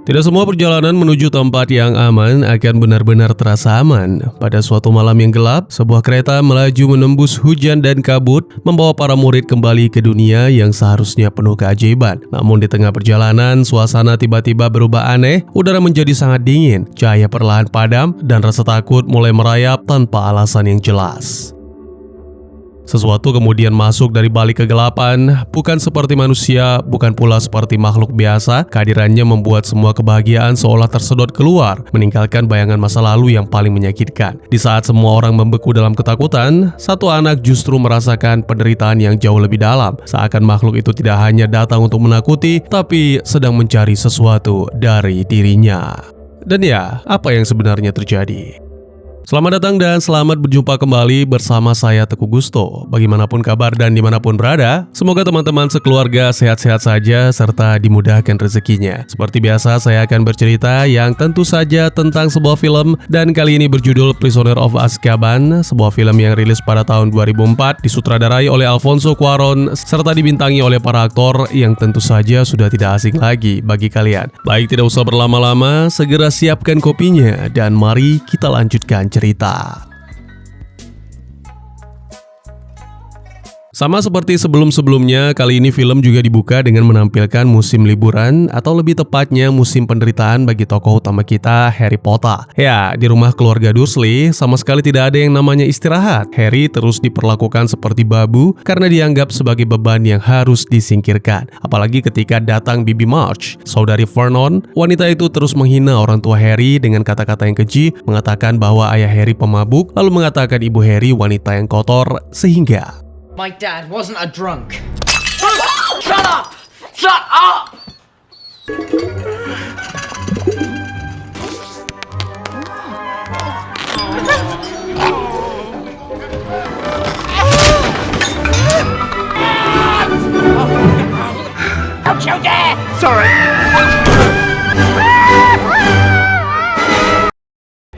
Tidak semua perjalanan menuju tempat yang aman akan benar-benar terasa aman. Pada suatu malam yang gelap, sebuah kereta melaju menembus hujan dan kabut, membawa para murid kembali ke dunia yang seharusnya penuh keajaiban. Namun di tengah perjalanan, suasana tiba-tiba berubah aneh, udara menjadi sangat dingin, cahaya perlahan padam, dan rasa takut mulai merayap tanpa alasan yang jelas. Sesuatu kemudian masuk dari balik kegelapan, bukan seperti manusia, bukan pula seperti makhluk biasa. Kehadirannya membuat semua kebahagiaan seolah tersedot keluar, meninggalkan bayangan masa lalu yang paling menyakitkan. Di saat semua orang membeku dalam ketakutan, satu anak justru merasakan penderitaan yang jauh lebih dalam. Seakan makhluk itu tidak hanya datang untuk menakuti, tapi sedang mencari sesuatu dari dirinya. Dan ya, apa yang sebenarnya terjadi? Selamat datang dan selamat berjumpa kembali bersama saya Teguh Gusto. Bagaimanapun kabar dan dimanapun berada, semoga teman-teman sekeluarga sehat-sehat saja serta dimudahkan rezekinya. Seperti biasa, saya akan bercerita yang tentu saja tentang sebuah film, dan kali ini berjudul Prisoner of Azkaban, sebuah film yang rilis pada tahun 2004, disutradarai oleh Alfonso Cuarón serta dibintangi oleh para aktor yang tentu saja sudah tidak asing lagi bagi kalian. Baik, tidak usah berlama-lama, segera siapkan kopinya dan mari kita lanjutkan cerita. Sama seperti sebelum-sebelumnya, kali ini film juga dibuka dengan menampilkan musim liburan atau lebih tepatnya musim penderitaan bagi tokoh utama kita, Harry Potter. Ya, di rumah keluarga Dursley sama sekali tidak ada yang namanya istirahat. Harry terus diperlakukan seperti babu karena dianggap sebagai beban yang harus disingkirkan. Apalagi ketika datang Bibi March, saudari Vernon, wanita itu terus menghina orang tua Harry dengan kata-kata yang keji, mengatakan bahwa ayah Harry pemabuk, lalu mengatakan ibu Harry wanita yang kotor, sehingga my dad wasn't a drunk. Shut up! Shut up! Don't you dare! Sorry.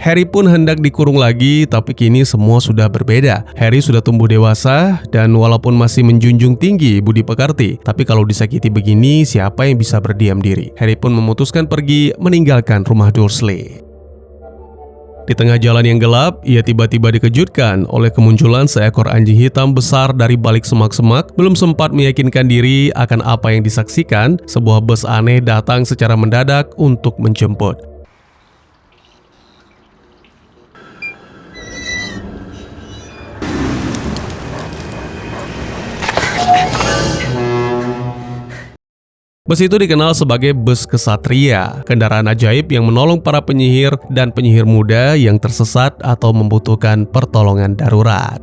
Harry pun hendak dikurung lagi, tapi kini semua sudah berbeda. Harry sudah tumbuh dewasa, dan walaupun masih menjunjung tinggi budi pekerti, tapi kalau disakiti begini, siapa yang bisa berdiam diri? Harry pun memutuskan pergi meninggalkan rumah Dursley. Di tengah jalan yang gelap, ia tiba-tiba dikejutkan oleh kemunculan seekor anjing hitam besar dari balik semak-semak. Belum sempat meyakinkan diri akan apa yang disaksikan, sebuah bus aneh datang secara mendadak untuk menjemput. Bus itu dikenal sebagai bus kesatria, kendaraan ajaib yang menolong para penyihir dan penyihir muda yang tersesat atau membutuhkan pertolongan darurat.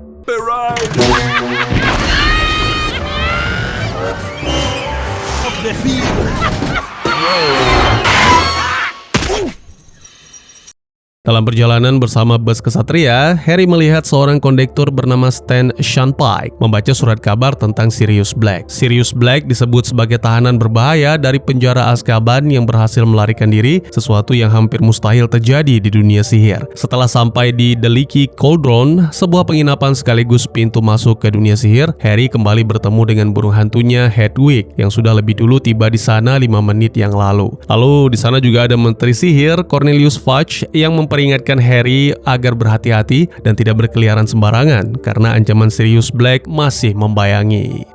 Dalam perjalanan bersama bus kesatria, Harry melihat seorang kondektur bernama Stan Shunpike membaca surat kabar tentang Sirius Black. Sirius Black disebut sebagai tahanan berbahaya dari penjara Azkaban yang berhasil melarikan diri, sesuatu yang hampir mustahil terjadi di dunia sihir. Setelah sampai di The Leaky Cauldron, sebuah penginapan sekaligus pintu masuk ke dunia sihir, Harry kembali bertemu dengan burung hantunya Hedwig yang sudah lebih dulu tiba di sana 5 menit yang lalu. Lalu di sana juga ada menteri sihir Cornelius Fudge yang memperingatkan Harry agar berhati-hati dan tidak berkeliaran sembarangan karena ancaman Sirius Black masih membayangi.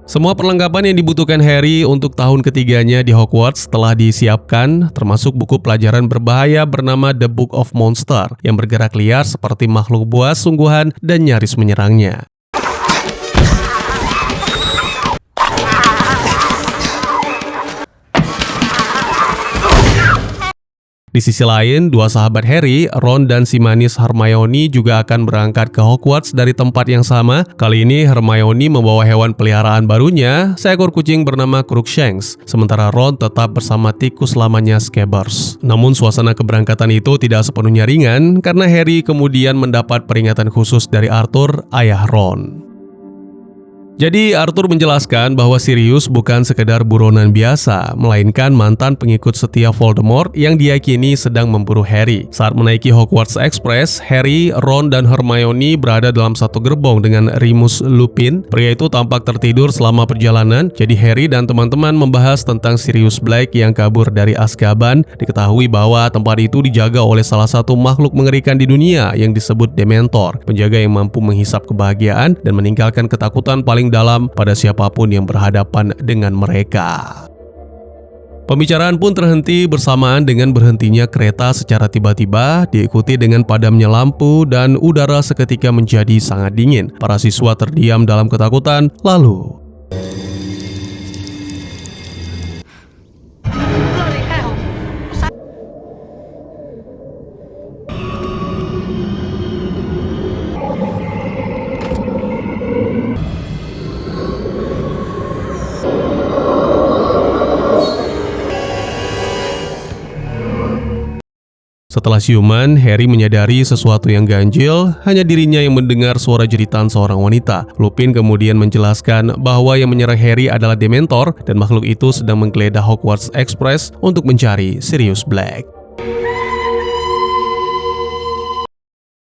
Semua perlengkapan yang dibutuhkan Harry untuk tahun ketiganya di Hogwarts telah disiapkan, termasuk buku pelajaran berbahaya bernama The Book of Monster yang bergerak liar seperti makhluk buas sungguhan dan nyaris menyerangnya. Di sisi lain, dua sahabat Harry, Ron dan si manis Hermione juga akan berangkat ke Hogwarts dari tempat yang sama. Kali ini Hermione membawa hewan peliharaan barunya, seekor kucing bernama Crookshanks, sementara Ron tetap bersama tikus lamanya Scabbers. Namun suasana keberangkatan itu tidak sepenuhnya ringan karena Harry kemudian mendapat peringatan khusus dari Arthur, ayah Ron. Jadi Arthur menjelaskan bahwa Sirius bukan sekedar buronan biasa, melainkan mantan pengikut setia Voldemort yang diyakini sedang memburu Harry. Saat menaiki Hogwarts Express, Harry, Ron, dan Hermione berada dalam satu gerbong dengan Remus Lupin. Pria itu tampak tertidur selama perjalanan, jadi Harry dan teman-teman membahas tentang Sirius Black yang kabur dari Azkaban. Diketahui bahwa tempat itu dijaga oleh salah satu makhluk mengerikan di dunia yang disebut Dementor, penjaga yang mampu menghisap kebahagiaan dan meninggalkan ketakutan paling dalam pada siapapun yang berhadapan dengan mereka. Pembicaraan pun terhenti bersamaan dengan berhentinya kereta secara tiba-tiba, diikuti dengan padamnya lampu dan udara seketika menjadi sangat dingin. Para siswa terdiam dalam ketakutan, lalu Bloody hell! setelah siuman, Harry menyadari sesuatu yang ganjil, hanya dirinya yang mendengar suara jeritan seorang wanita. Lupin kemudian menjelaskan bahwa yang menyerang Harry adalah Dementor dan makhluk itu sedang menggeledah Hogwarts Express untuk mencari Sirius Black.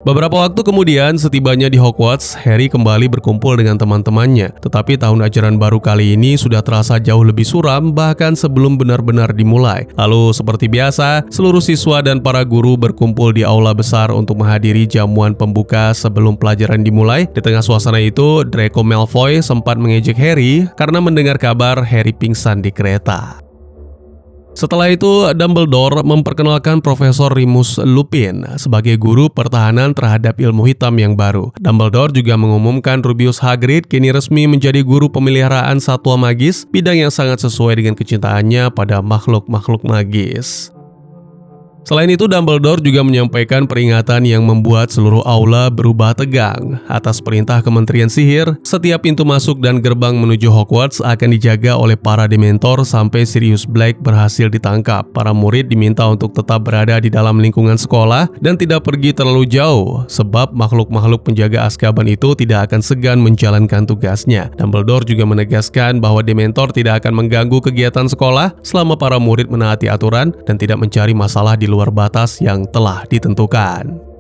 Beberapa waktu kemudian, setibanya di Hogwarts, Harry kembali berkumpul dengan teman-temannya. Tetapi tahun ajaran baru kali ini sudah terasa jauh lebih suram bahkan sebelum benar-benar dimulai. Lalu seperti biasa, seluruh siswa dan para guru berkumpul di aula besar untuk menghadiri jamuan pembuka sebelum pelajaran dimulai. Di tengah suasana itu, Draco Malfoy sempat mengejek Harry karena mendengar kabar Harry pingsan di kereta. Setelah itu, Dumbledore memperkenalkan Profesor Remus Lupin sebagai guru pertahanan terhadap ilmu hitam yang baru. Dumbledore juga mengumumkan Rubius Hagrid kini resmi menjadi guru pemeliharaan satwa magis, bidang yang sangat sesuai dengan kecintaannya pada makhluk-makhluk magis. Selain itu, Dumbledore juga menyampaikan peringatan yang membuat seluruh aula berubah tegang. Atas perintah Kementerian Sihir, setiap pintu masuk dan gerbang menuju Hogwarts akan dijaga oleh para Dementor sampai Sirius Black berhasil ditangkap. Para murid diminta untuk tetap berada di dalam lingkungan sekolah dan tidak pergi terlalu jauh, sebab makhluk-makhluk penjaga Azkaban itu tidak akan segan menjalankan tugasnya. Dumbledore juga menegaskan bahwa Dementor tidak akan mengganggu kegiatan sekolah selama para murid menaati aturan dan tidak mencari masalah di luar batas yang telah ditentukan.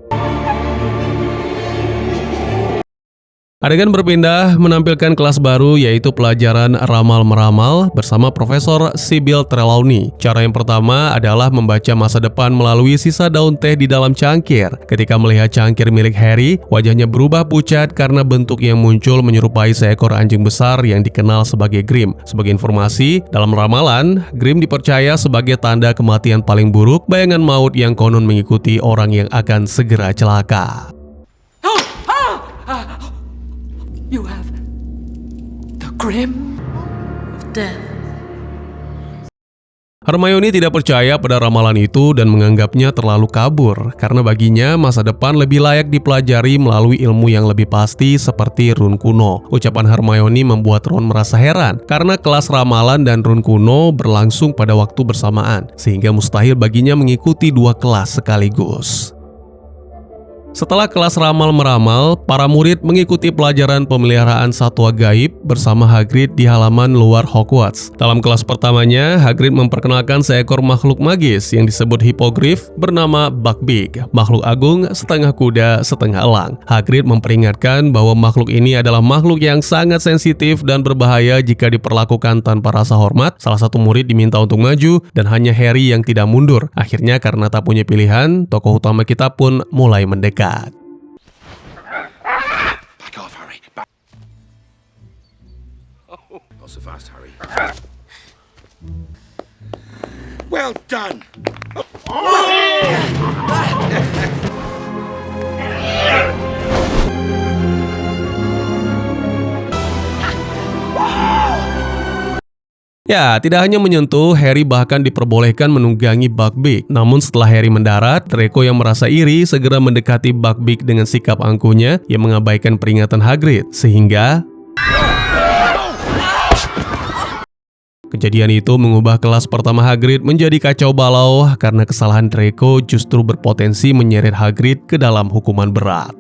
Adegan berpindah menampilkan kelas baru yaitu pelajaran ramal-meramal bersama Profesor Sybil Trelawney. Cara yang pertama adalah membaca masa depan melalui sisa daun teh di dalam cangkir. Ketika melihat cangkir milik Harry, wajahnya berubah pucat karena bentuk yang muncul menyerupai seekor anjing besar yang dikenal sebagai Grim. Sebagai informasi, dalam ramalan, Grim dipercaya sebagai tanda kematian paling buruk, bayangan maut yang konon mengikuti orang yang akan segera celaka. You have the Grim of Death. Hermione tidak percaya pada ramalan itu dan menganggapnya terlalu kabur, karena baginya masa depan lebih layak dipelajari melalui ilmu yang lebih pasti seperti run kuno. Ucapan Hermione membuat Ron merasa heran, karena kelas ramalan dan run kuno berlangsung pada waktu bersamaan, sehingga mustahil baginya mengikuti dua kelas sekaligus. Setelah kelas ramal-meramal, para murid mengikuti pelajaran pemeliharaan satwa gaib bersama Hagrid di halaman luar Hogwarts. Dalam kelas pertamanya, Hagrid memperkenalkan seekor makhluk magis yang disebut Hippogriff bernama Buckbeak, makhluk agung setengah kuda setengah elang. Hagrid memperingatkan bahwa makhluk ini adalah makhluk yang sangat sensitif dan berbahaya jika diperlakukan tanpa rasa hormat. Salah satu murid diminta untuk maju dan hanya Harry yang tidak mundur. Akhirnya karena tak punya pilihan, tokoh utama kita pun mulai mendekat. Back off, Harry. Back. Oh, not so fast, Harry. Well done. Ya, tidak hanya menyentuh, Harry bahkan diperbolehkan menunggangi Buckbeak. Namun setelah Harry mendarat, Draco yang merasa iri segera mendekati Buckbeak dengan sikap angkuhnya yang mengabaikan peringatan Hagrid, sehingga kejadian itu mengubah kelas pertama Hagrid menjadi kacau balau karena kesalahan Draco justru berpotensi menyeret Hagrid ke dalam hukuman berat.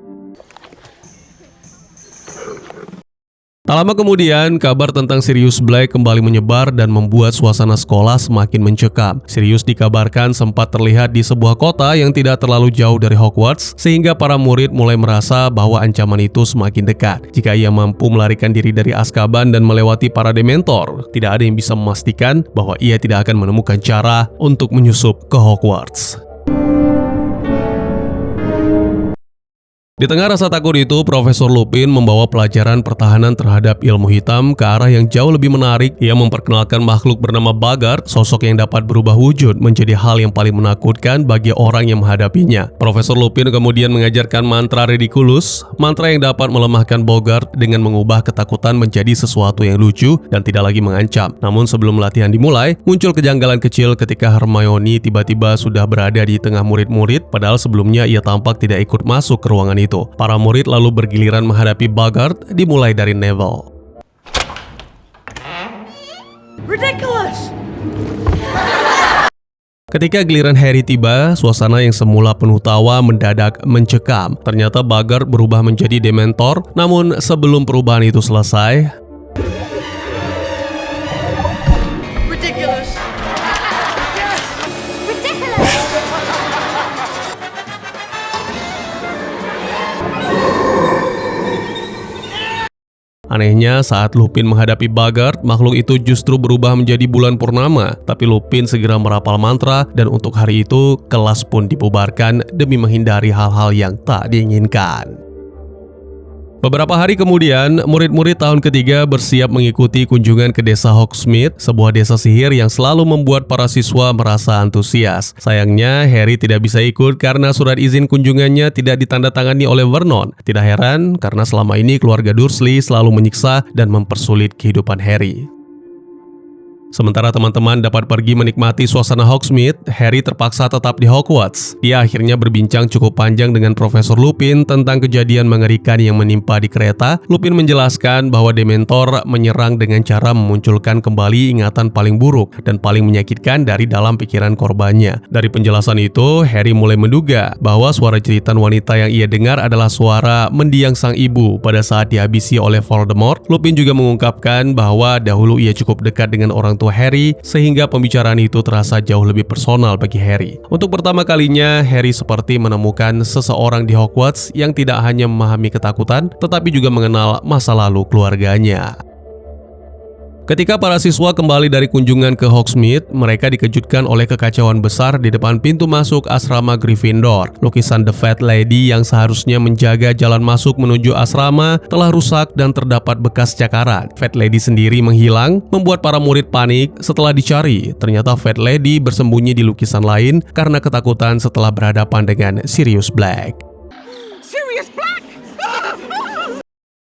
Tak lama kemudian, kabar tentang Sirius Black kembali menyebar dan membuat suasana sekolah semakin mencekam. Sirius dikabarkan sempat terlihat di sebuah kota yang tidak terlalu jauh dari Hogwarts, sehingga para murid mulai merasa bahwa ancaman itu semakin dekat. Jika ia mampu melarikan diri dari Azkaban dan melewati para Dementor, tidak ada yang bisa memastikan bahwa ia tidak akan menemukan cara untuk menyusup ke Hogwarts. Di tengah rasa takut itu, Profesor Lupin membawa pelajaran pertahanan terhadap ilmu hitam ke arah yang jauh lebih menarik. Ia memperkenalkan makhluk bernama Boggart, sosok yang dapat berubah wujud menjadi hal yang paling menakutkan bagi orang yang menghadapinya. Profesor Lupin kemudian mengajarkan mantra Ridiculous, mantra yang dapat melemahkan Boggart dengan mengubah ketakutan menjadi sesuatu yang lucu dan tidak lagi mengancam. Namun sebelum latihan dimulai, muncul kejanggalan kecil ketika Hermione tiba-tiba sudah berada di tengah murid-murid, padahal sebelumnya ia tampak tidak ikut masuk ke ruangan itu. Para murid lalu bergiliran menghadapi Boggart, dimulai dari Neville. Ridiculous! Ketika giliran Harry tiba, suasana yang semula penuh tawa mendadak mencekam. Ternyata Boggart berubah menjadi Dementor, namun sebelum perubahan itu selesai, Ridiculous! anehnya, saat Lupin menghadapi Boggart, makhluk itu justru berubah menjadi bulan purnama. Tapi Lupin segera merapal mantra dan untuk hari itu, kelas pun dibubarkan demi menghindari hal-hal yang tak diinginkan. Beberapa hari kemudian, murid-murid tahun ketiga bersiap mengikuti kunjungan ke desa Hogsmeade, sebuah desa sihir yang selalu membuat para siswa merasa antusias. Sayangnya, Harry tidak bisa ikut karena surat izin kunjungannya tidak ditandatangani oleh Vernon. Tidak heran, karena selama ini keluarga Dursley selalu menyiksa dan mempersulit kehidupan Harry. Sementara teman-teman dapat pergi menikmati suasana Hogsmeade, Harry terpaksa tetap di Hogwarts. Dia akhirnya berbincang cukup panjang dengan Profesor Lupin tentang kejadian mengerikan yang menimpa di kereta. Lupin menjelaskan bahwa Dementor menyerang dengan cara memunculkan kembali ingatan paling buruk dan paling menyakitkan dari dalam pikiran korbannya. Dari penjelasan itu, Harry mulai menduga bahwa suara jeritan wanita yang ia dengar adalah suara mendiang sang ibu pada saat dihabisi oleh Voldemort. Lupin juga mengungkapkan bahwa dahulu ia cukup dekat dengan orang tua Harry, sehingga pembicaraan itu terasa jauh lebih personal bagi Harry. Untuk pertama kalinya, Harry seperti menemukan seseorang di Hogwarts yang tidak hanya memahami ketakutan, tetapi juga mengenal masa lalu keluarganya. Ketika para siswa kembali dari kunjungan ke Hogsmeade, mereka dikejutkan oleh kekacauan besar di depan pintu masuk asrama Gryffindor. Lukisan The Fat Lady yang seharusnya menjaga jalan masuk menuju asrama telah rusak dan terdapat bekas cakaran. Fat Lady sendiri menghilang, membuat para murid panik. Setelah dicari, ternyata Fat Lady bersembunyi di lukisan lain karena ketakutan setelah berhadapan dengan Sirius Black. Sirius Black!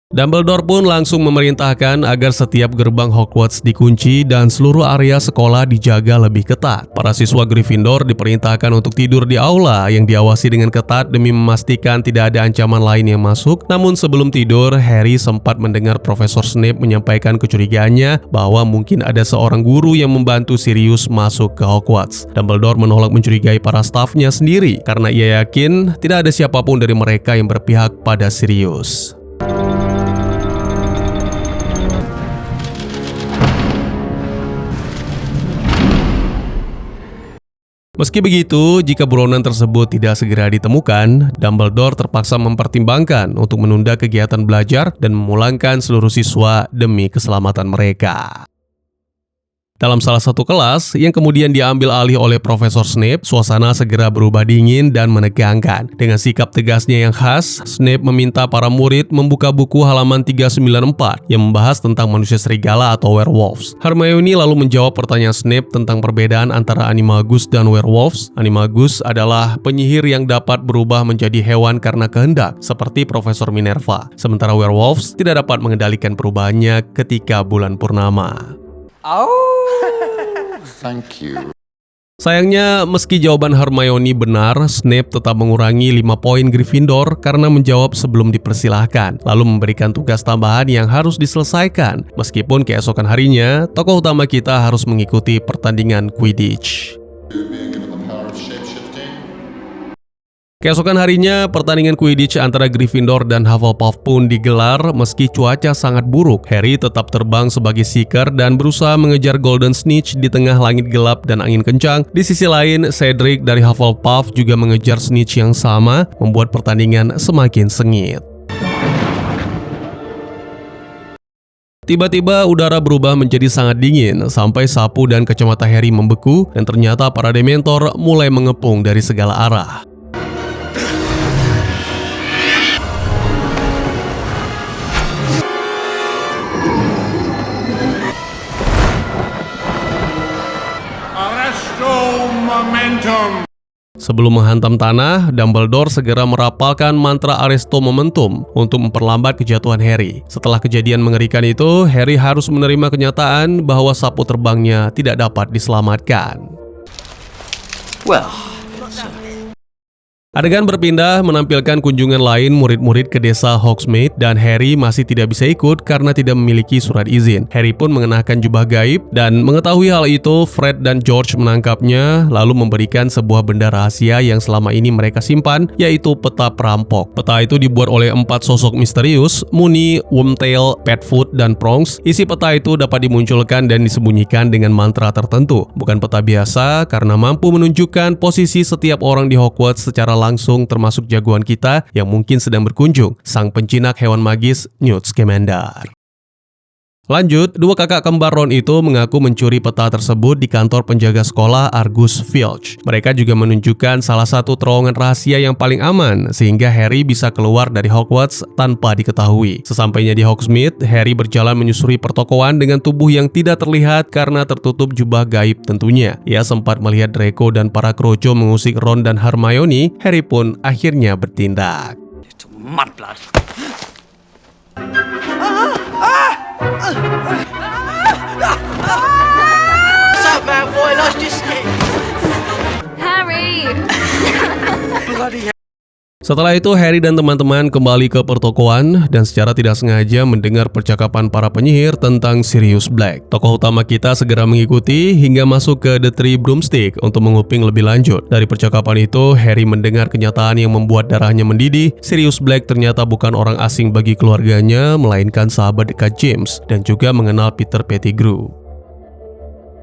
Dumbledore pun langsung memerintahkan agar setiap gerbang Hogwarts dikunci dan seluruh area sekolah dijaga lebih ketat. Para siswa Gryffindor diperintahkan untuk tidur di aula yang diawasi dengan ketat demi memastikan tidak ada ancaman lain yang masuk. Namun sebelum tidur, Harry sempat mendengar Profesor Snape menyampaikan kecurigaannya bahwa mungkin ada seorang guru yang membantu Sirius masuk ke Hogwarts. Dumbledore menolak mencurigai para stafnya sendiri karena ia yakin tidak ada siapapun dari mereka yang berpihak pada Sirius. Meski begitu, jika buronan tersebut tidak segera ditemukan, Dumbledore terpaksa mempertimbangkan untuk menunda kegiatan belajar dan memulangkan seluruh siswa demi keselamatan mereka. Dalam salah satu kelas yang kemudian diambil alih oleh Profesor Snape, suasana segera berubah dingin dan menegangkan. Dengan sikap tegasnya yang khas, Snape meminta para murid membuka buku halaman 394 yang membahas tentang manusia serigala atau werewolves. Hermione lalu menjawab pertanyaan Snape tentang perbedaan antara animagus dan werewolves. Animagus adalah penyihir yang dapat berubah menjadi hewan karena kehendak, seperti Profesor Minerva. Sementara werewolves tidak dapat mengendalikan perubahannya ketika bulan purnama. Thank you. Sayangnya, meski jawaban Hermione benar, Snape tetap mengurangi 5 poin Gryffindor karena menjawab sebelum dipersilahkan, lalu memberikan tugas tambahan yang harus diselesaikan. Meskipun keesokan harinya, tokoh utama kita harus mengikuti pertandingan Quidditch. Keesokan harinya, pertandingan Quidditch antara Gryffindor dan Hufflepuff pun digelar meski cuaca sangat buruk. Harry tetap terbang sebagai seeker dan berusaha mengejar Golden Snitch di tengah langit gelap dan angin kencang. Di sisi lain, Cedric dari Hufflepuff juga mengejar Snitch yang sama, membuat pertandingan semakin sengit. Tiba-tiba udara berubah menjadi sangat dingin sampai sapu dan kacamata Harry membeku dan ternyata para Dementor mulai mengepung dari segala arah. Arresto momentum. Sebelum menghantam tanah, Dumbledore segera merapalkan mantra Arresto Momentum untuk memperlambat kejatuhan Harry. Setelah kejadian mengerikan itu, Harry harus menerima kenyataan bahwa sapu terbangnya tidak dapat diselamatkan. Well, Adegan berpindah menampilkan kunjungan lain murid-murid ke desa Hogsmeade dan Harry masih tidak bisa ikut karena tidak memiliki surat izin. Harry pun mengenakan jubah gaib dan mengetahui hal itu, Fred dan George menangkapnya lalu memberikan sebuah benda rahasia yang selama ini mereka simpan, yaitu peta perampok. Peta itu dibuat oleh 4 sosok misterius, Moony, Wormtail, Padfoot, dan Prongs. Isi peta itu dapat dimunculkan dan disembunyikan dengan mantra tertentu. Bukan peta biasa karena mampu menunjukkan posisi setiap orang di Hogwarts secara langsung, termasuk jagoan kita yang mungkin sedang berkunjung, sang pencinak hewan magis Newt Scamander. Lanjut, dua kakak kembar Ron itu mengaku mencuri peta tersebut di kantor penjaga sekolah Argus Filch. Mereka juga menunjukkan salah satu terowongan rahasia yang paling aman, sehingga Harry bisa keluar dari Hogwarts tanpa diketahui. Sesampainya di Hogsmeade, Harry berjalan menyusuri pertokoan dengan tubuh yang tidak terlihat karena tertutup jubah gaib tentunya. Ia sempat melihat Draco dan para kroco mengusik Ron dan Hermione. Harry pun akhirnya bertindak. mudblood. What's up, man, boy? Lost your skin. Harry! Bloody hell. Setelah itu, Harry dan teman-teman kembali ke pertokoan dan secara tidak sengaja mendengar percakapan para penyihir tentang Sirius Black. Tokoh utama kita segera mengikuti hingga masuk ke The Three Broomstick untuk menguping lebih lanjut. Dari percakapan itu, Harry mendengar kenyataan yang membuat darahnya mendidih. Sirius Black ternyata bukan orang asing bagi keluarganya, melainkan sahabat dekat James dan juga mengenal Peter Pettigrew.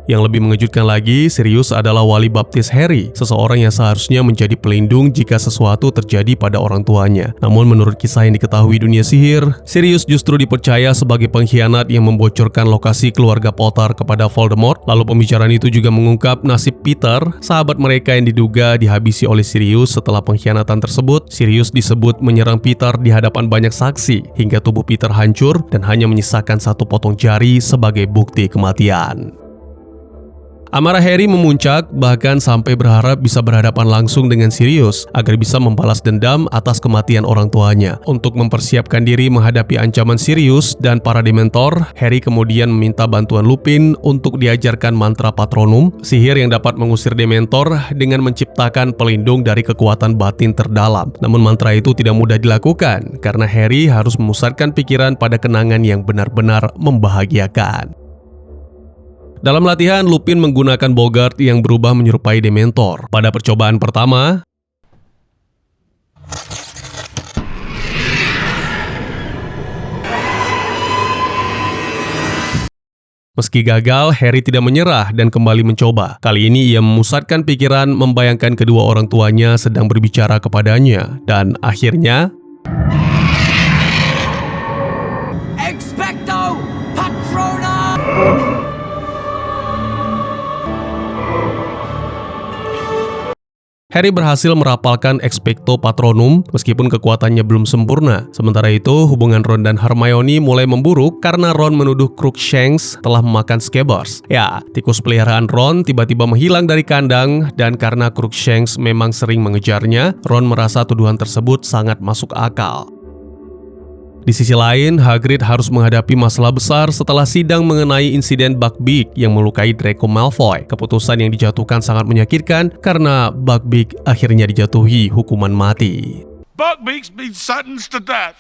Yang lebih mengejutkan lagi, Sirius adalah wali baptis Harry, seseorang yang seharusnya menjadi pelindung jika sesuatu terjadi pada orang tuanya. Namun menurut kisah yang diketahui dunia sihir, Sirius justru dipercaya sebagai pengkhianat yang membocorkan lokasi keluarga Potter kepada Voldemort. Lalu pembicaraan itu juga mengungkap nasib Peter, sahabat mereka yang diduga dihabisi oleh Sirius setelah pengkhianatan tersebut. Sirius disebut menyerang Peter di hadapan banyak saksi, hingga tubuh Peter hancur dan hanya menyisakan satu potong jari sebagai bukti kematian. Amarah Harry memuncak, bahkan sampai berharap bisa berhadapan langsung dengan Sirius agar bisa membalas dendam atas kematian orang tuanya. Untuk mempersiapkan diri menghadapi ancaman Sirius dan para Dementor, Harry kemudian meminta bantuan Lupin untuk diajarkan mantra Patronum, sihir yang dapat mengusir Dementor dengan menciptakan pelindung dari kekuatan batin terdalam. Namun mantra itu tidak mudah dilakukan karena Harry harus memusatkan pikiran pada kenangan yang benar-benar membahagiakan. Dalam latihan, Lupin menggunakan Boggart yang berubah menyerupai Dementor. Pada percobaan pertama, meski gagal, Harry tidak menyerah dan kembali mencoba. Kali ini ia memusatkan pikiran membayangkan kedua orang tuanya sedang berbicara kepadanya. Dan akhirnya, Expecto Patronum! Harry berhasil merapalkan Expecto Patronum meskipun kekuatannya belum sempurna. Sementara itu, hubungan Ron dan Hermione mulai memburuk karena Ron menuduh Crookshanks telah memakan Scabbers. Ya, tikus peliharaan Ron tiba-tiba menghilang dari kandang dan karena Crookshanks memang sering mengejarnya, Ron merasa tuduhan tersebut sangat masuk akal. Di sisi lain, Hagrid harus menghadapi masalah besar setelah sidang mengenai insiden Buckbeak yang melukai Draco Malfoy. Keputusan yang dijatuhkan sangat menyakitkan karena Buckbeak akhirnya dijatuhi hukuman mati. Buckbeak's been sentenced to death.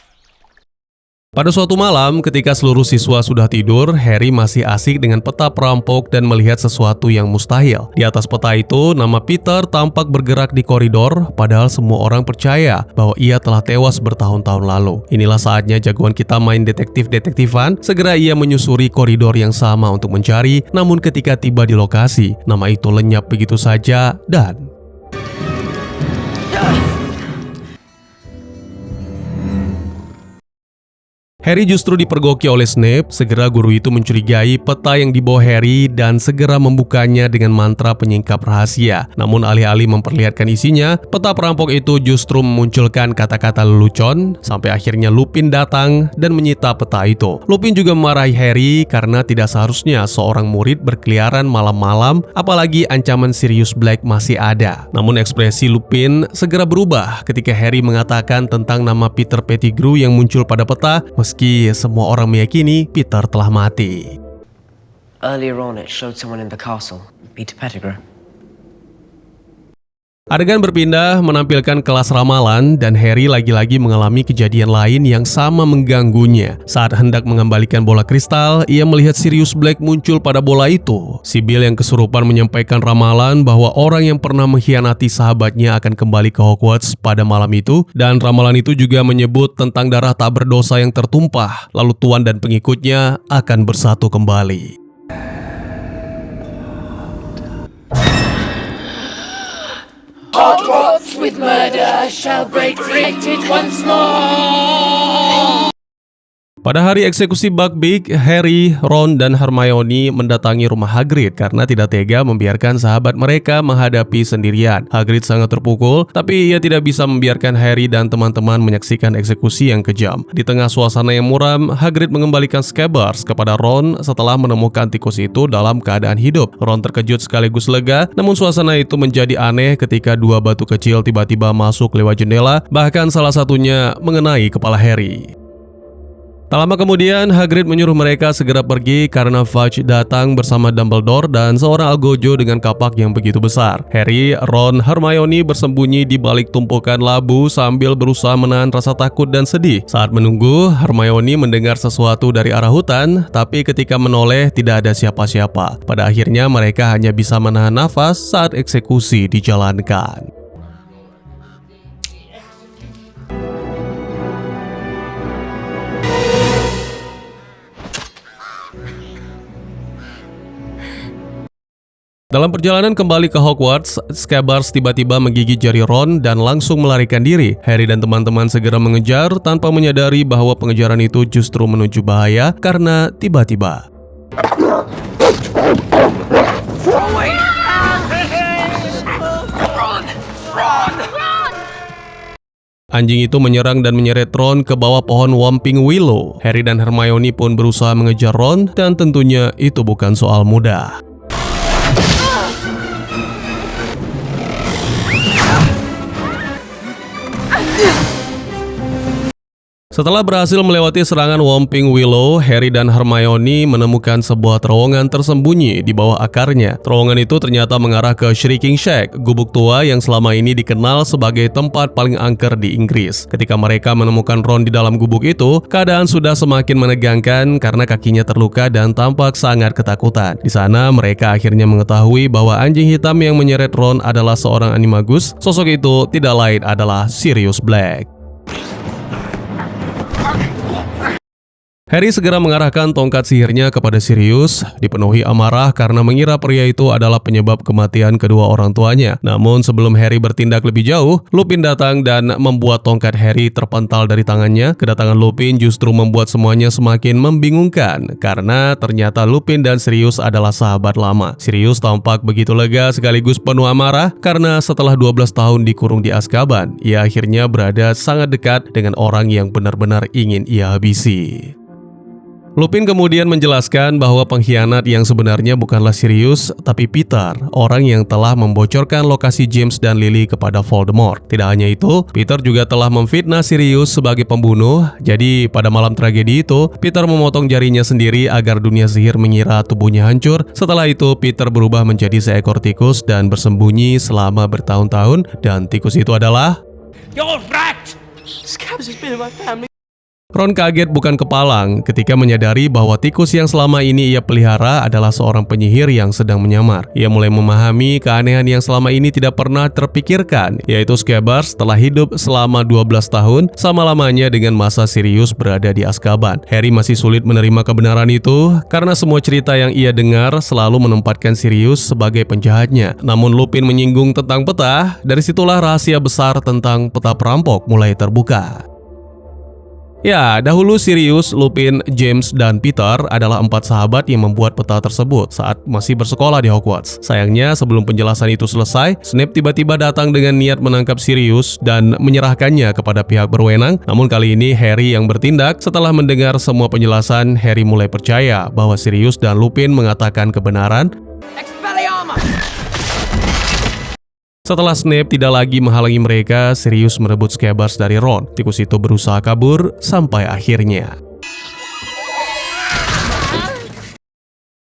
Pada suatu malam, ketika seluruh siswa sudah tidur, Harry masih asik dengan peta perampok dan melihat sesuatu yang mustahil. Di atas peta itu, nama Peter tampak bergerak di koridor, padahal semua orang percaya bahwa ia telah tewas bertahun-tahun lalu. Inilah saatnya jagoan kita main detektif-detektifan. Segera ia menyusuri koridor yang sama untuk mencari, namun ketika tiba di lokasi, nama itu lenyap begitu saja dan... Harry justru dipergoki oleh Snape. Segera guru itu mencurigai peta yang dibawa Harry dan segera membukanya dengan mantra penyingkap rahasia. Namun alih-alih memperlihatkan isinya, peta perampok itu justru memunculkan kata-kata lelucon sampai akhirnya Lupin datang dan menyita peta itu. Lupin juga memarahi Harry karena tidak seharusnya seorang murid berkeliaran malam-malam, apalagi ancaman Sirius Black masih ada. Namun ekspresi Lupin segera berubah ketika Harry mengatakan tentang nama Peter Pettigrew yang muncul pada peta, meski semua orang meyakini Peter telah mati. Earlier on, it showed someone in the castle, Peter Pettigrew. Adegan berpindah menampilkan kelas ramalan dan Harry lagi-lagi mengalami kejadian lain yang sama mengganggunya. Saat hendak mengembalikan bola kristal, ia melihat Sirius Black muncul pada bola itu. Sibyl yang kesurupan menyampaikan ramalan bahwa orang yang pernah mengkhianati sahabatnya akan kembali ke Hogwarts pada malam itu, dan ramalan itu juga menyebut tentang darah tak berdosa yang tertumpah, lalu Tuan dan pengikutnya akan bersatu kembali. Hogwarts with murder shall break created once more. Pada hari eksekusi Buckbeak, Harry, Ron, dan Hermione mendatangi rumah Hagrid karena tidak tega membiarkan sahabat mereka menghadapi sendirian. Hagrid sangat terpukul, tapi ia tidak bisa membiarkan Harry dan teman-teman menyaksikan eksekusi yang kejam. Di tengah suasana yang muram, Hagrid mengembalikan Scabbers kepada Ron setelah menemukan tikus itu dalam keadaan hidup. Ron terkejut sekaligus lega, namun suasana itu menjadi aneh ketika dua batu kecil tiba-tiba masuk lewat jendela, bahkan salah satunya mengenai kepala Harry. Tak lama kemudian, Hagrid menyuruh mereka segera pergi karena Fudge datang bersama Dumbledore dan seorang algojo dengan kapak yang begitu besar. Harry, Ron, Hermione bersembunyi di balik tumpukan labu sambil berusaha menahan rasa takut dan sedih. Saat menunggu, Hermione mendengar sesuatu dari arah hutan, tapi ketika menoleh tidak ada siapa-siapa. Pada akhirnya mereka hanya bisa menahan nafas saat eksekusi dijalankan. Dalam perjalanan kembali ke Hogwarts, Scabbers tiba-tiba menggigit jari Ron dan langsung melarikan diri. Harry dan teman-teman segera mengejar tanpa menyadari bahwa pengejaran itu justru menuju bahaya karena tiba-tiba anjing itu menyerang dan menyeret Ron ke bawah pohon Whomping Willow. Harry dan Hermione pun berusaha mengejar Ron dan tentunya itu bukan soal mudah. Setelah berhasil melewati serangan Whomping Willow, Harry dan Hermione menemukan sebuah terowongan tersembunyi di bawah akarnya. Terowongan itu ternyata mengarah ke Shrieking Shack, gubuk tua yang selama ini dikenal sebagai tempat paling angker di Inggris. Ketika mereka menemukan Ron di dalam gubuk itu, keadaan sudah semakin menegangkan karena kakinya terluka dan tampak sangat ketakutan. Di sana, mereka akhirnya mengetahui bahwa anjing hitam yang menyeret Ron adalah seorang animagus. Sosok itu tidak lain adalah Sirius Black. Harry segera mengarahkan tongkat sihirnya kepada Sirius, dipenuhi amarah karena mengira pria itu adalah penyebab kematian kedua orang tuanya. Namun sebelum Harry bertindak lebih jauh, Lupin datang dan membuat tongkat Harry terpental dari tangannya. Kedatangan Lupin justru membuat semuanya semakin membingungkan karena ternyata Lupin dan Sirius adalah sahabat lama. Sirius tampak begitu lega sekaligus penuh amarah karena setelah 12 tahun dikurung di Azkaban, ia akhirnya berada sangat dekat dengan orang yang benar-benar ingin ia habisi. Lupin kemudian menjelaskan bahwa pengkhianat yang sebenarnya bukanlah Sirius, tapi Peter, orang yang telah membocorkan lokasi James dan Lily kepada Voldemort. Tidak hanya itu, Peter juga telah memfitnah Sirius sebagai pembunuh. Jadi, pada malam tragedi itu, Peter memotong jarinya sendiri agar dunia sihir mengira tubuhnya hancur. Setelah itu, Peter berubah menjadi seekor tikus dan bersembunyi selama bertahun-tahun, dan tikus itu adalah... You're rat! Scabbers has been in my family Ron kaget bukan kepalang ketika menyadari bahwa tikus yang selama ini ia pelihara adalah seorang penyihir yang sedang menyamar. Ia mulai memahami keanehan yang selama ini tidak pernah terpikirkan, yaitu Scabbers telah hidup selama 12 tahun, sama lamanya dengan masa Sirius berada di Azkaban. Harry masih sulit menerima kebenaran itu karena semua cerita yang ia dengar selalu menempatkan Sirius sebagai penjahatnya. Namun Lupin menyinggung tentang peta, dari situlah rahasia besar tentang peta perampok mulai terbuka. Ya, dahulu Sirius, Lupin, James, dan Peter adalah 4 sahabat yang membuat peta tersebut saat masih bersekolah di Hogwarts. Sayangnya, sebelum penjelasan itu selesai, Snape tiba-tiba datang dengan niat menangkap Sirius dan menyerahkannya kepada pihak berwenang. Namun kali ini Harry yang bertindak. Setelah mendengar semua penjelasan, Harry mulai percaya bahwa Sirius dan Lupin mengatakan kebenaran. Expelliarmus! Setelah Snape tidak lagi menghalangi mereka, Sirius merebut Scabbers dari Ron. Tikus itu berusaha kabur sampai akhirnya.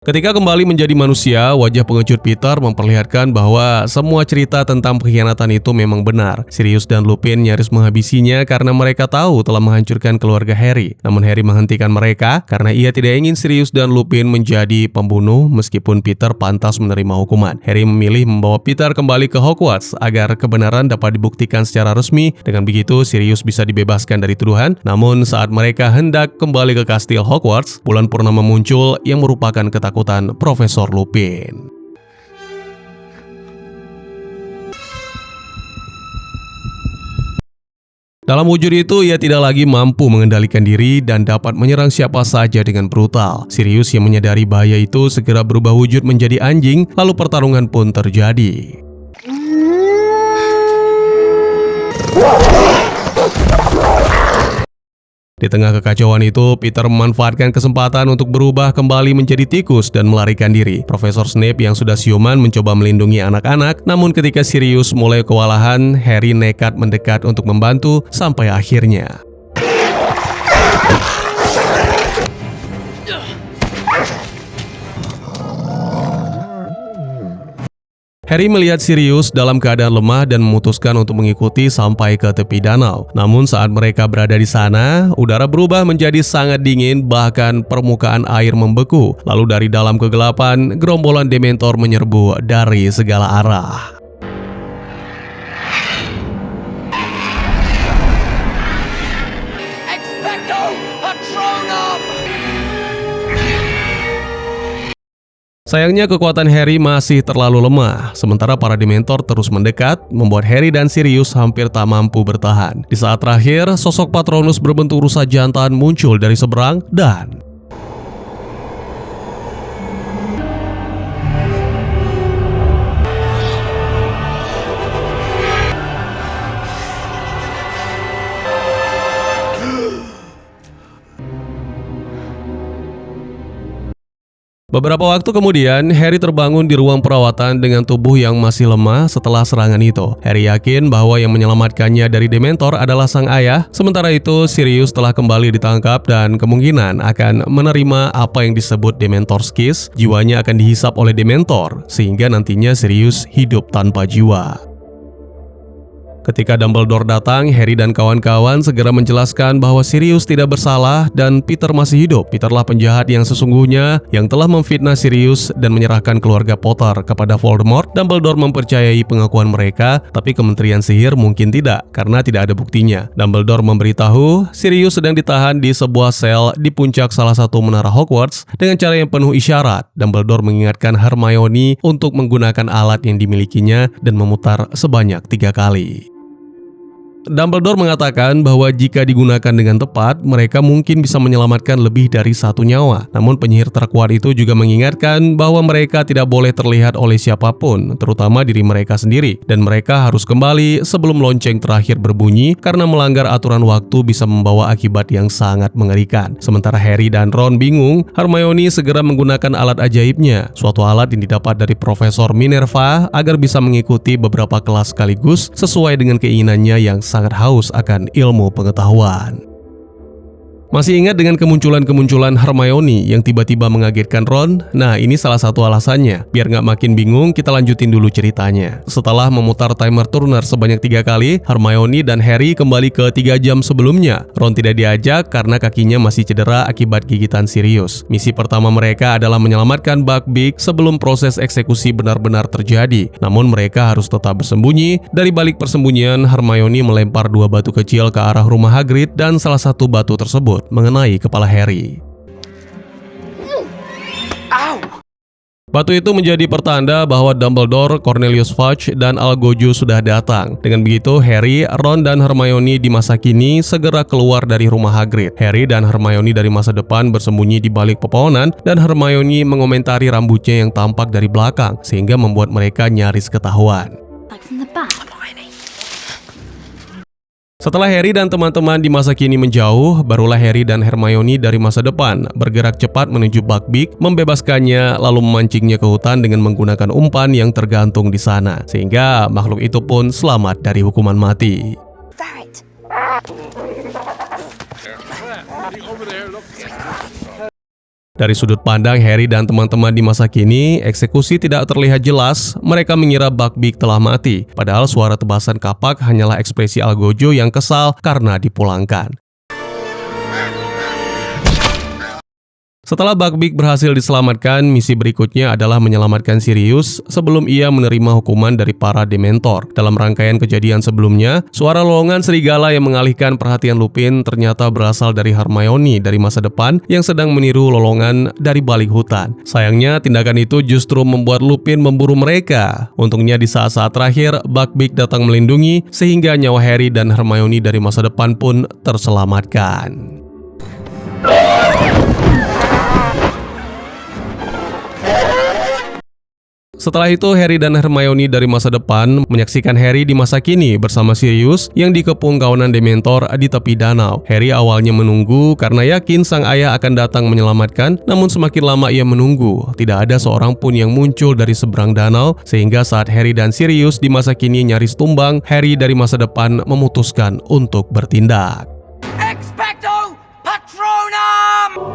Ketika kembali menjadi manusia, wajah pengecut Peter memperlihatkan bahwa semua cerita tentang pengkhianatan itu memang benar. Sirius dan Lupin nyaris menghabisinya karena mereka tahu telah menghancurkan keluarga Harry. Namun Harry menghentikan mereka karena ia tidak ingin Sirius dan Lupin menjadi pembunuh meskipun Peter pantas menerima hukuman. Harry memilih membawa Peter kembali ke Hogwarts agar kebenaran dapat dibuktikan secara resmi. Dengan begitu, Sirius bisa dibebaskan dari tuduhan. Namun saat mereka hendak kembali ke kastil Hogwarts, bulan purnama muncul yang merupakan ketakutan Profesor Lupin. Dalam wujud itu, ia tidak lagi mampu mengendalikan diri dan dapat menyerang siapa saja dengan brutal. Sirius yang menyadari bahaya itu segera berubah wujud menjadi anjing, lalu pertarungan pun terjadi. Di tengah kekacauan itu, Peter memanfaatkan kesempatan untuk berubah kembali menjadi tikus dan melarikan diri. Profesor Snape yang sudah siuman mencoba melindungi anak-anak, namun ketika Sirius mulai kewalahan, Harry nekat mendekat untuk membantu sampai akhirnya. Harry melihat Sirius dalam keadaan lemah dan memutuskan untuk mengikuti sampai ke tepi danau. Namun saat mereka berada di sana, udara berubah menjadi sangat dingin, bahkan permukaan air membeku. Lalu dari dalam kegelapan, gerombolan Dementor menyerbu dari segala arah. Expecto Patronum! Sayangnya kekuatan Harry masih terlalu lemah, sementara para Dementor terus mendekat, membuat Harry dan Sirius hampir tak mampu bertahan. Di saat terakhir, sosok Patronus berbentuk rusa jantan muncul dari seberang dan... Beberapa waktu kemudian, Harry terbangun di ruang perawatan dengan tubuh yang masih lemah setelah serangan itu. Harry yakin bahwa yang menyelamatkannya dari Dementor adalah sang ayah. Sementara itu, Sirius telah kembali ditangkap dan kemungkinan akan menerima apa yang disebut Dementor's Kiss. Jiwanya akan dihisap oleh Dementor, sehingga nantinya Sirius hidup tanpa jiwa. Ketika Dumbledore datang, Harry dan kawan-kawan segera menjelaskan bahwa Sirius tidak bersalah dan Peter masih hidup. Peterlah penjahat yang sesungguhnya yang telah memfitnah Sirius dan menyerahkan keluarga Potter kepada Voldemort. Dumbledore mempercayai pengakuan mereka, tapi Kementerian Sihir mungkin tidak, karena tidak ada buktinya. Dumbledore memberitahu Sirius sedang ditahan di sebuah sel di puncak salah satu menara Hogwarts dengan cara yang penuh isyarat. Dumbledore mengingatkan Hermione untuk menggunakan alat yang dimilikinya dan memutar sebanyak 3 kali. Dumbledore mengatakan bahwa jika digunakan dengan tepat, mereka mungkin bisa menyelamatkan lebih dari 1 nyawa. Namun penyihir terkuat itu juga mengingatkan bahwa mereka tidak boleh terlihat oleh siapapun, terutama diri mereka sendiri. Dan mereka harus kembali sebelum lonceng terakhir berbunyi karena melanggar aturan waktu bisa membawa akibat yang sangat mengerikan. Sementara Harry dan Ron bingung, Hermione segera menggunakan alat ajaibnya, suatu alat yang didapat dari Profesor Minerva agar bisa mengikuti beberapa kelas sekaligus sesuai dengan keinginannya yang sangat haus akan ilmu pengetahuan. Masih ingat dengan kemunculan Hermione yang tiba-tiba mengagetkan Ron? Nah, ini salah satu alasannya. Biar nggak makin bingung, kita lanjutin dulu ceritanya. Setelah memutar timer Turner sebanyak 3 kali, Hermione dan Harry kembali ke 3 jam sebelumnya. Ron tidak diajak karena kakinya masih cedera akibat gigitan Sirius. Misi pertama mereka adalah menyelamatkan Buckbeak sebelum proses eksekusi benar-benar terjadi. Namun mereka harus tetap bersembunyi. Dari balik persembunyian, Hermione melempar 2 batu kecil ke arah rumah Hagrid dan salah satu batu tersebut mengenai kepala Harry. Batu itu menjadi pertanda bahwa Dumbledore, Cornelius Fudge, dan Algojo sudah datang. Dengan begitu, Harry, Ron, dan Hermione di masa kini segera keluar dari rumah Hagrid. Harry dan Hermione dari masa depan bersembunyi di balik pepohonan, dan Hermione mengomentari rambutnya yang tampak dari belakang, sehingga membuat mereka nyaris ketahuan. Like from the back. Setelah Harry dan teman-teman di masa kini menjauh, barulah Harry dan Hermione dari masa depan bergerak cepat menuju Buckbeak, membebaskannya lalu memancingnya ke hutan dengan menggunakan umpan yang tergantung di sana, sehingga makhluk itu pun selamat dari hukuman mati. Dari sudut pandang Harry dan teman-teman di masa kini, eksekusi tidak terlihat jelas. Mereka mengira Buckbeak telah mati, padahal suara tebasan kapak hanyalah ekspresi Algojo yang kesal karena dipulangkan. Setelah Buckbeak berhasil diselamatkan, misi berikutnya adalah menyelamatkan Sirius sebelum ia menerima hukuman dari para Dementor. Dalam rangkaian kejadian sebelumnya, suara lolongan serigala yang mengalihkan perhatian Lupin ternyata berasal dari Hermione dari masa depan yang sedang meniru lolongan dari balik hutan. Sayangnya, tindakan itu justru membuat Lupin memburu mereka. Untungnya di saat-saat terakhir, Buckbeak datang melindungi sehingga nyawa Harry dan Hermione dari masa depan pun terselamatkan. Setelah itu, Harry dan Hermione dari masa depan menyaksikan Harry di masa kini bersama Sirius yang dikepung kawanan Dementor di tepi danau. Harry awalnya menunggu karena yakin sang ayah akan datang menyelamatkan, namun semakin lama ia menunggu, tidak ada seorang pun yang muncul dari seberang danau, sehingga saat Harry dan Sirius di masa kini nyaris tumbang, Harry dari masa depan memutuskan untuk bertindak. Expecto Patronum!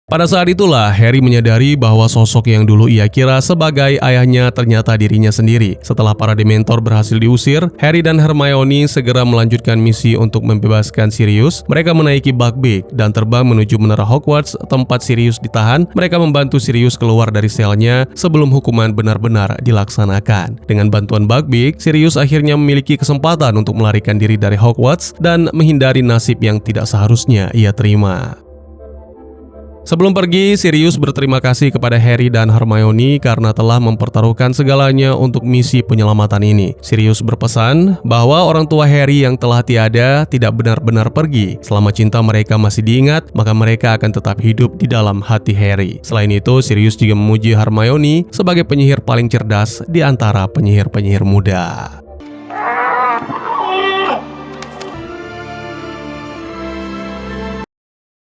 Pada saat itulah Harry menyadari bahwa sosok yang dulu ia kira sebagai ayahnya ternyata dirinya sendiri. Setelah para Dementor berhasil diusir, Harry dan Hermione segera melanjutkan misi untuk membebaskan Sirius. Mereka menaiki Buckbeak dan terbang menuju menara Hogwarts tempat Sirius ditahan. Mereka membantu Sirius keluar dari selnya sebelum hukuman benar-benar dilaksanakan. Dengan bantuan Buckbeak, Sirius akhirnya memiliki kesempatan untuk melarikan diri dari Hogwarts dan menghindari nasib yang tidak seharusnya ia terima. Sebelum pergi, Sirius berterima kasih kepada Harry dan Hermione karena telah mempertaruhkan segalanya untuk misi penyelamatan ini. Sirius berpesan bahwa orang tua Harry yang telah tiada tidak benar-benar pergi. Selama cinta mereka masih diingat, maka mereka akan tetap hidup di dalam hati Harry. Selain itu, Sirius juga memuji Hermione sebagai penyihir paling cerdas di antara penyihir-penyihir muda.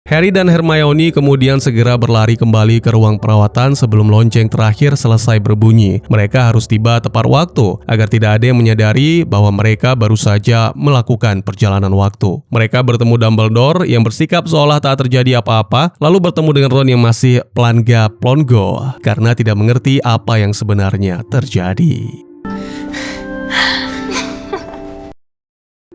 Harry dan Hermione kemudian segera berlari kembali ke ruang perawatan sebelum lonceng terakhir selesai berbunyi. Mereka harus tiba tepat waktu agar tidak ada yang menyadari bahwa mereka baru saja melakukan perjalanan waktu. Mereka bertemu Dumbledore yang bersikap seolah tak terjadi apa-apa, lalu bertemu dengan Ron yang masih plongo karena tidak mengerti apa yang sebenarnya terjadi.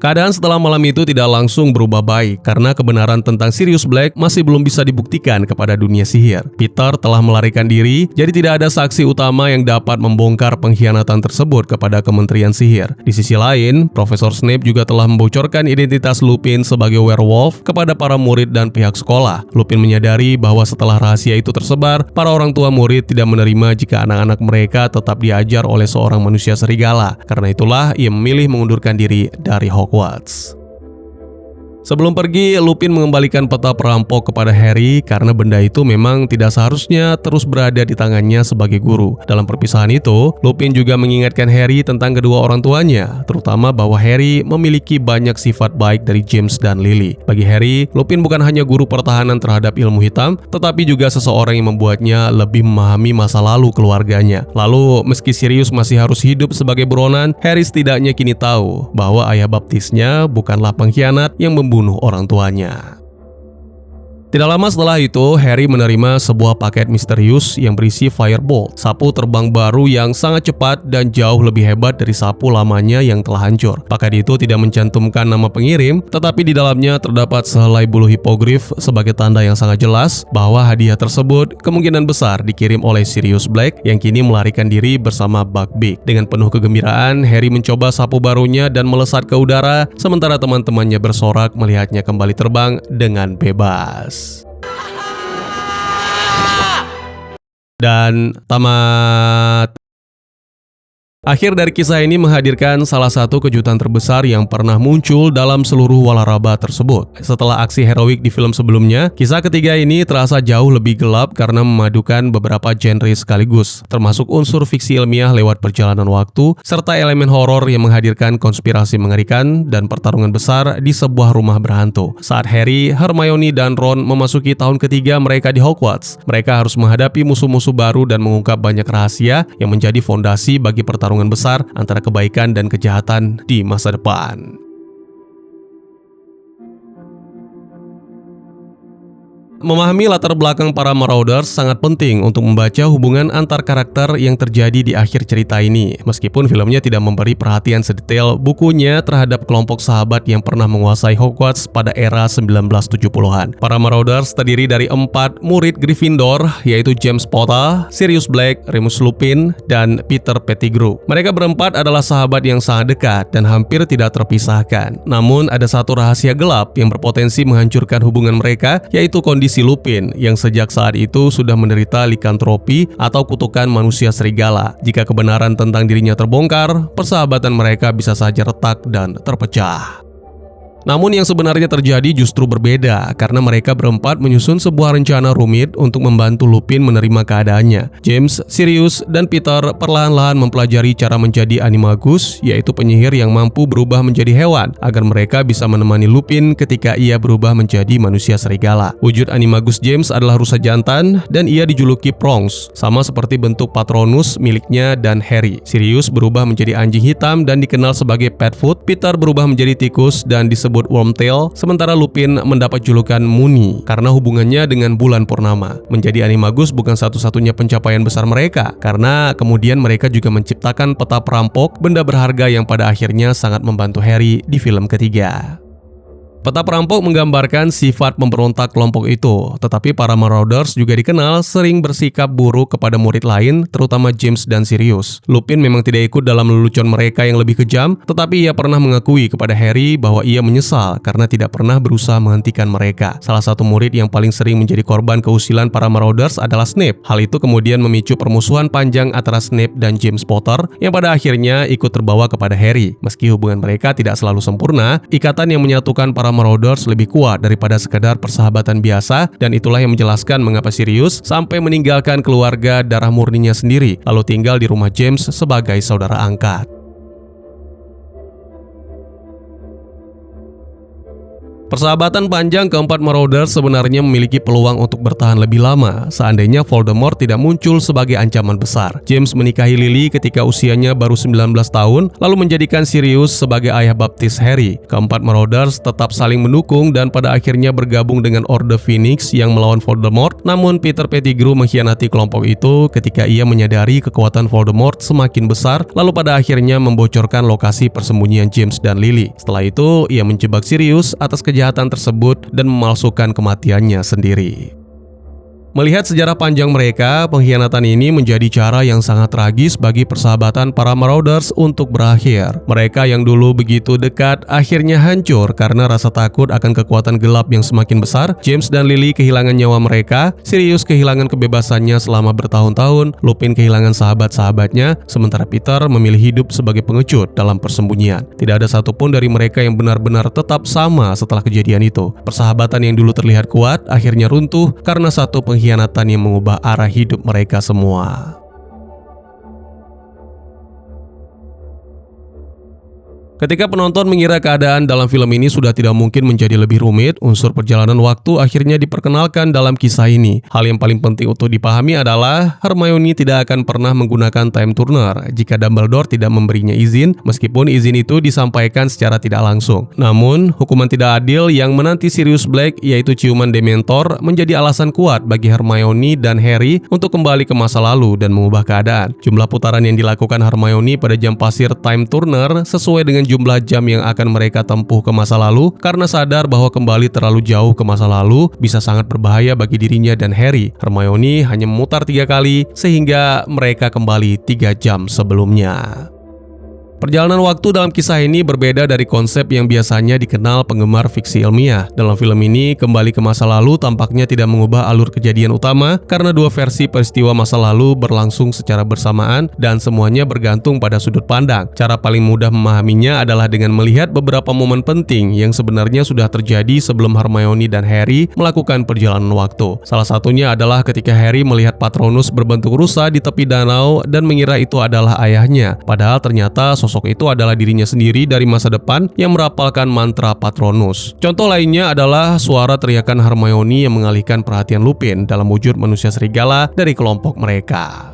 Keadaan setelah malam itu tidak langsung berubah baik karena kebenaran tentang Sirius Black masih belum bisa dibuktikan kepada dunia sihir. Peter telah melarikan diri, jadi tidak ada saksi utama yang dapat membongkar pengkhianatan tersebut kepada Kementerian Sihir. Di sisi lain, Profesor Snape juga telah membocorkan identitas Lupin sebagai werewolf kepada para murid dan pihak sekolah. Lupin menyadari bahwa setelah rahasia itu tersebar, para orang tua murid tidak menerima jika anak-anak mereka tetap diajar oleh seorang manusia serigala. Karena itulah ia memilih mengundurkan diri dari Hogwarts. Sebelum pergi, Lupin mengembalikan peta perampok kepada Harry karena benda itu memang tidak seharusnya terus berada di tangannya sebagai guru. Dalam perpisahan itu, Lupin juga mengingatkan Harry tentang kedua orang tuanya, terutama bahwa Harry memiliki banyak sifat baik dari James dan Lily. Bagi Harry, Lupin bukan hanya guru pertahanan terhadap ilmu hitam, tetapi juga seseorang yang membuatnya lebih memahami masa lalu keluarganya. Lalu, meski Sirius masih harus hidup sebagai buronan, Harry setidaknya kini tahu bahwa ayah baptisnya bukanlah pengkhianat yang membunuh orang tuanya. Tidak lama setelah itu, Harry menerima sebuah paket misterius yang berisi Firebolt, sapu terbang baru yang sangat cepat dan jauh lebih hebat dari sapu lamanya yang telah hancur. Paket itu tidak mencantumkan nama pengirim, tetapi di dalamnya terdapat sehelai bulu hipogrif sebagai tanda yang sangat jelas bahwa hadiah tersebut kemungkinan besar dikirim oleh Sirius Black yang kini melarikan diri bersama Buckbeak. Dengan penuh kegembiraan, Harry mencoba sapu barunya dan melesat ke udara, sementara teman-temannya bersorak melihatnya kembali terbang dengan bebas. Dan tamat. Akhir dari kisah ini menghadirkan salah satu kejutan terbesar yang pernah muncul dalam seluruh Walaraba tersebut. Setelah aksi heroik di film sebelumnya, kisah ketiga ini terasa jauh lebih gelap karena memadukan beberapa genre sekaligus, termasuk unsur fiksi ilmiah lewat perjalanan waktu, serta elemen horor yang menghadirkan konspirasi mengerikan dan pertarungan besar di sebuah rumah berhantu. Saat Harry, Hermione, dan Ron memasuki tahun ketiga mereka di Hogwarts, mereka harus menghadapi musuh-musuh baru dan mengungkap banyak rahasia yang menjadi fondasi bagi pertarungan besar antara kebaikan dan kejahatan di masa depan. Memahami latar belakang para Marauders sangat penting untuk membaca hubungan antar karakter yang terjadi di akhir cerita ini. Meskipun filmnya tidak memberi perhatian sedetail bukunya terhadap kelompok sahabat yang pernah menguasai Hogwarts pada era 1970-an. Para Marauders terdiri dari 4 murid Gryffindor, yaitu James Potter, Sirius Black, Remus Lupin, dan Peter Pettigrew. Mereka berempat adalah sahabat yang sangat dekat dan hampir tidak terpisahkan. Namun ada satu rahasia gelap yang berpotensi menghancurkan hubungan mereka, yaitu kondisi Lupin yang sejak saat itu sudah menderita likantropi atau kutukan manusia serigala. Jika kebenaran tentang dirinya terbongkar, persahabatan mereka bisa saja retak dan terpecah. Namun yang sebenarnya terjadi justru berbeda karena mereka berempat menyusun sebuah rencana rumit untuk membantu Lupin menerima keadaannya. James, Sirius, dan Peter perlahan-lahan mempelajari cara menjadi animagus, yaitu penyihir yang mampu berubah menjadi hewan, agar mereka bisa menemani Lupin ketika ia berubah menjadi manusia serigala. Wujud animagus James adalah rusa jantan dan ia dijuluki Prongs, sama seperti bentuk Patronus miliknya dan Harry. Sirius berubah menjadi anjing hitam dan dikenal sebagai Petfoot. Peter berubah menjadi tikus dan disebut Wormtail, sementara Lupin mendapat julukan Muni karena hubungannya dengan bulan purnama. Menjadi animagus bukan satu-satunya pencapaian besar mereka, karena kemudian mereka juga menciptakan peta perampok, benda berharga yang pada akhirnya sangat membantu Harry di film ketiga. Peta perampok menggambarkan sifat pemberontak kelompok itu, tetapi para Marauders juga dikenal sering bersikap buruk kepada murid lain, terutama James dan Sirius. Lupin memang tidak ikut dalam lelucon mereka yang lebih kejam, tetapi ia pernah mengakui kepada Harry bahwa ia menyesal karena tidak pernah berusaha menghentikan mereka. Salah satu murid yang paling sering menjadi korban keusilan para Marauders adalah Snape. Hal itu kemudian memicu permusuhan panjang antara Snape dan James Potter, yang pada akhirnya ikut terbawa kepada Harry. Meski hubungan mereka tidak selalu sempurna, ikatan yang menyatukan para Marauders lebih kuat daripada sekadar persahabatan biasa, dan itulah yang menjelaskan mengapa Sirius sampai meninggalkan keluarga darah murninya sendiri lalu tinggal di rumah James sebagai saudara angkat. Persahabatan panjang keempat Marauders sebenarnya memiliki peluang untuk bertahan lebih lama seandainya Voldemort tidak muncul sebagai ancaman besar. James menikahi Lily ketika usianya baru 19 tahun, lalu menjadikan Sirius sebagai ayah baptis Harry. Keempat Marauders tetap saling mendukung dan pada akhirnya bergabung dengan Orde Phoenix yang melawan Voldemort. Namun Peter Pettigrew mengkhianati kelompok itu ketika ia menyadari kekuatan Voldemort semakin besar, lalu pada akhirnya membocorkan lokasi persembunyian James dan Lily. Setelah itu, ia menjebak Sirius atas kejahatan tersebut dan memalsukan kematiannya sendiri. Melihat sejarah panjang mereka, pengkhianatan ini menjadi cara yang sangat tragis bagi persahabatan para Marauders untuk berakhir. Mereka yang dulu begitu dekat akhirnya hancur karena rasa takut akan kekuatan gelap yang semakin besar. James dan Lily kehilangan nyawa mereka, Sirius kehilangan kebebasannya selama bertahun-tahun, Lupin kehilangan sahabat-sahabatnya, sementara Peter memilih hidup sebagai pengecut dalam persembunyian. Tidak ada satupun dari mereka yang benar-benar tetap sama setelah kejadian itu. Persahabatan yang dulu terlihat kuat akhirnya runtuh karena satu pengkhianatan yang mengubah arah hidup mereka semua. Ketika penonton mengira keadaan dalam film ini sudah tidak mungkin menjadi lebih rumit, unsur perjalanan waktu akhirnya diperkenalkan dalam kisah ini. Hal yang paling penting untuk dipahami adalah Hermione tidak akan pernah menggunakan Time Turner jika Dumbledore tidak memberinya izin, meskipun izin itu disampaikan secara tidak langsung. Namun, hukuman tidak adil yang menanti Sirius Black, yaitu ciuman Dementor, menjadi alasan kuat bagi Hermione dan Harry untuk kembali ke masa lalu dan mengubah keadaan. Jumlah putaran yang dilakukan Hermione pada jam pasir Time Turner sesuai dengan jumlah jam yang akan mereka tempuh ke masa lalu, karena sadar bahwa kembali terlalu jauh ke masa lalu bisa sangat berbahaya bagi dirinya dan Harry. Hermione hanya memutar 3 kali sehingga mereka kembali 3 jam sebelumnya. Perjalanan waktu dalam kisah ini berbeda dari konsep yang biasanya dikenal penggemar fiksi ilmiah. Dalam film ini, kembali ke masa lalu tampaknya tidak mengubah alur kejadian utama karena 2 versi peristiwa masa lalu berlangsung secara bersamaan dan semuanya bergantung pada sudut pandang. Cara paling mudah memahaminya adalah dengan melihat beberapa momen penting yang sebenarnya sudah terjadi sebelum Hermione dan Harry melakukan perjalanan waktu. Salah satunya adalah ketika Harry melihat Patronus berbentuk rusa di tepi danau dan mengira itu adalah ayahnya, padahal ternyata sosok itu adalah dirinya sendiri dari masa depan yang merapalkan mantra Patronus. Contoh lainnya adalah suara teriakan Hermione yang mengalihkan perhatian Lupin dalam wujud manusia serigala dari kelompok mereka.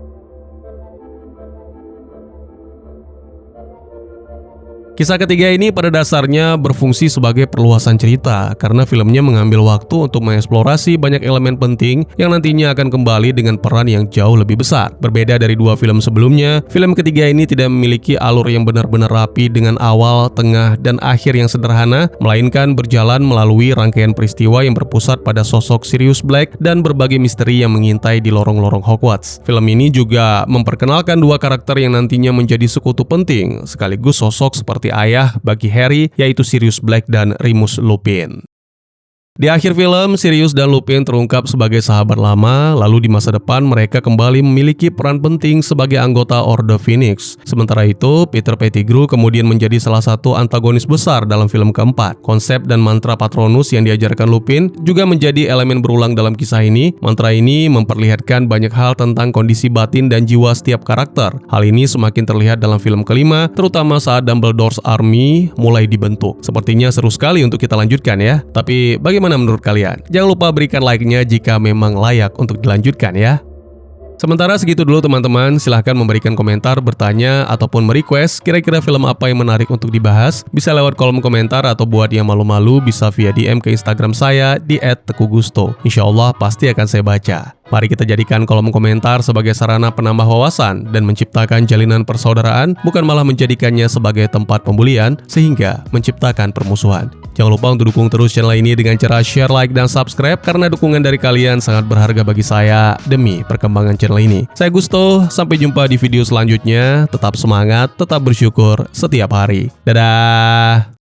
Kisah ketiga ini pada dasarnya berfungsi sebagai perluasan cerita karena filmnya mengambil waktu untuk mengeksplorasi banyak elemen penting yang nantinya akan kembali dengan peran yang jauh lebih besar. Berbeda dari 2 film sebelumnya, film ketiga ini tidak memiliki alur yang benar-benar rapi dengan awal, tengah, dan akhir yang sederhana, melainkan berjalan melalui rangkaian peristiwa yang berpusat pada sosok Sirius Black dan berbagai misteri yang mengintai di lorong-lorong Hogwarts. Film ini juga memperkenalkan 2 karakter yang nantinya menjadi sekutu penting, sekaligus sosok seperti ayah bagi Harry, yaitu Sirius Black dan Remus Lupin. Di akhir film, Sirius dan Lupin terungkap sebagai sahabat lama, lalu di masa depan mereka kembali memiliki peran penting sebagai anggota Ordo Phoenix. Sementara itu, Peter Pettigrew kemudian menjadi salah satu antagonis besar dalam film keempat. Konsep dan mantra Patronus yang diajarkan Lupin juga menjadi elemen berulang dalam kisah ini. Mantra ini memperlihatkan banyak hal tentang kondisi batin dan jiwa setiap karakter. Hal ini semakin terlihat dalam film kelima, terutama saat Dumbledore's Army mulai dibentuk. Sepertinya seru sekali untuk kita lanjutkan ya. Tapi bagaimana menurut kalian? Jangan lupa berikan like-nya jika memang layak untuk dilanjutkan ya. Sementara segitu dulu teman-teman, silahkan memberikan komentar, bertanya, ataupun merequest kira-kira film apa yang menarik untuk dibahas. Bisa lewat kolom komentar atau buat yang malu-malu bisa via DM ke Instagram saya di @tekugusto. Insya Allah pasti akan saya baca. Mari kita jadikan kolom komentar sebagai sarana penambah wawasan dan menciptakan jalinan persaudaraan, bukan malah menjadikannya sebagai tempat pembulian sehingga menciptakan permusuhan. Jangan lupa untuk dukung terus channel ini dengan cara share, like, dan subscribe karena dukungan dari kalian sangat berharga bagi saya demi perkembangan channel ini. Saya Gusto, sampai jumpa di video selanjutnya. Tetap semangat, tetap bersyukur setiap hari. Dadah!